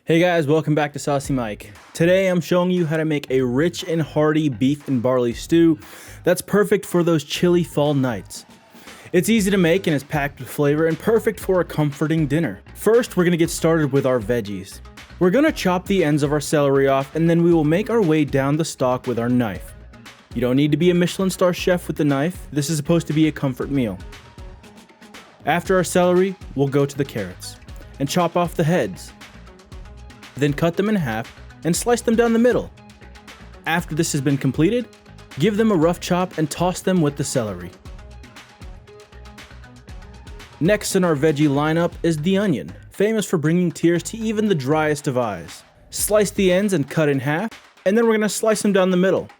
Hey guys, welcome back to Saucy Mike. Today I'm showing you how to make a rich and hearty beef and barley stew that's perfect for those chilly fall nights. It's easy to make and is packed with flavor and perfect for a comforting dinner. First, we're going to get started with our veggies. We're going to chop the ends of our celery off and then we will make our way down the stalk with our knife. You don't need to be a Michelin star chef with the knife, this is supposed to be a comfort meal. After our celery, we'll go to the carrots and chop off the heads. Then cut them in half and slice them down the middle. After this has been completed, give them a rough chop and toss them with the celery. Next in our veggie lineup is the onion, famous for bringing tears to even the driest of eyes. Slice the ends and cut in half, and then we're going to slice them down the middle.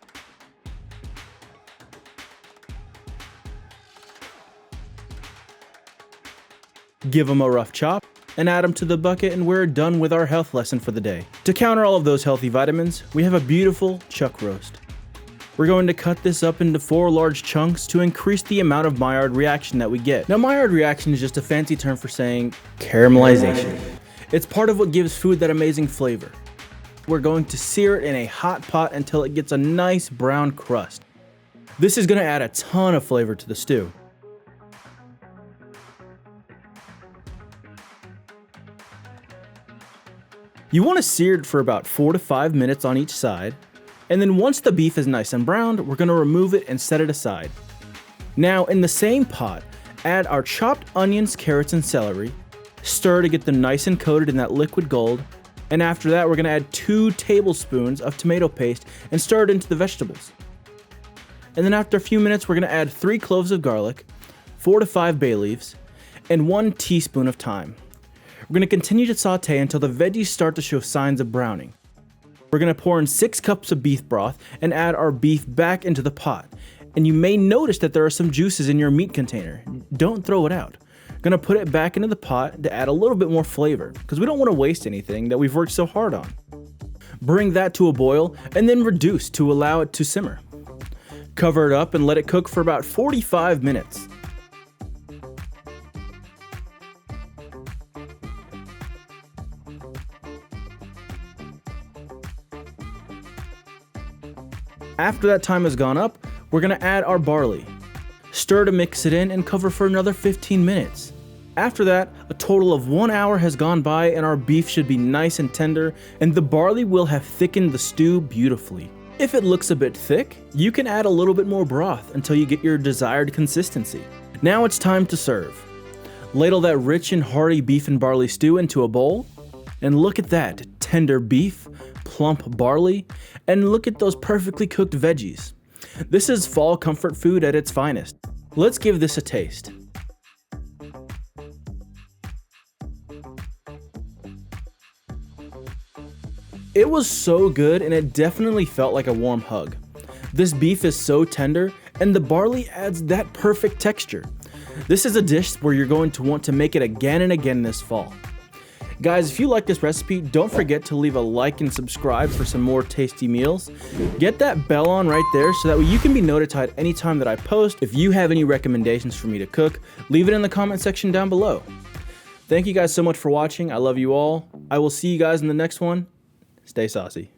Give them a rough chop and add them to the bucket, and we're done with our health lesson for the day. To counter all of those healthy vitamins, we have a beautiful chuck roast. We're going to cut this up into 4 large chunks to increase the amount of Maillard reaction that we get. Now, Maillard reaction is just a fancy term for saying caramelization. It's part of what gives food that amazing flavor. We're going to sear it in a hot pot until it gets a nice brown crust. This is going to add a ton of flavor to the stew. You want to sear it for about 4 to 5 minutes on each side, and then once the beef is nice and browned, we're going to remove it and set it aside. Now in the same pot, add our chopped onions, carrots, and celery, stir to get them nice and coated in that liquid gold, and after that we're going to add 2 tablespoons of tomato paste and stir it into the vegetables. And then after a few minutes we're going to add 3 cloves of garlic, 4 to 5 bay leaves, and 1 teaspoon of thyme. We're going to continue to saute until the veggies start to show signs of browning. We're going to pour in 6 cups of beef broth and add our beef back into the pot. And you may notice that there are some juices in your meat container. Don't throw it out. We're going to put it back into the pot to add a little bit more flavor because we don't want to waste anything that we've worked so hard on. Bring that to a boil and then reduce to allow it to simmer. Cover it up and let it cook for about 45 minutes. After that time has gone up, we're going to add our barley. Stir to mix it in and cover for another 15 minutes. After that, a total of 1 hour has gone by and our beef should be nice and tender, and the barley will have thickened the stew beautifully. If it looks a bit thick, you can add a little bit more broth until you get your desired consistency. Now it's time to serve. Ladle that rich and hearty beef and barley stew into a bowl, and look at that, tender beef, plump barley, and look at those perfectly cooked veggies. This is fall comfort food at its finest. Let's give this a taste. It was so good and it definitely felt like a warm hug. This beef is so tender and the barley adds that perfect texture. This is a dish where you're going to want to make it again and again this fall. Guys, if you like this recipe, don't forget to leave a like and subscribe for some more tasty meals. Get that bell on right there so that way you can be notified anytime that I post. If you have any recommendations for me to cook, leave it in the comment section down below. Thank you guys so much for watching. I love you all. I will see you guys in the next one. Stay saucy.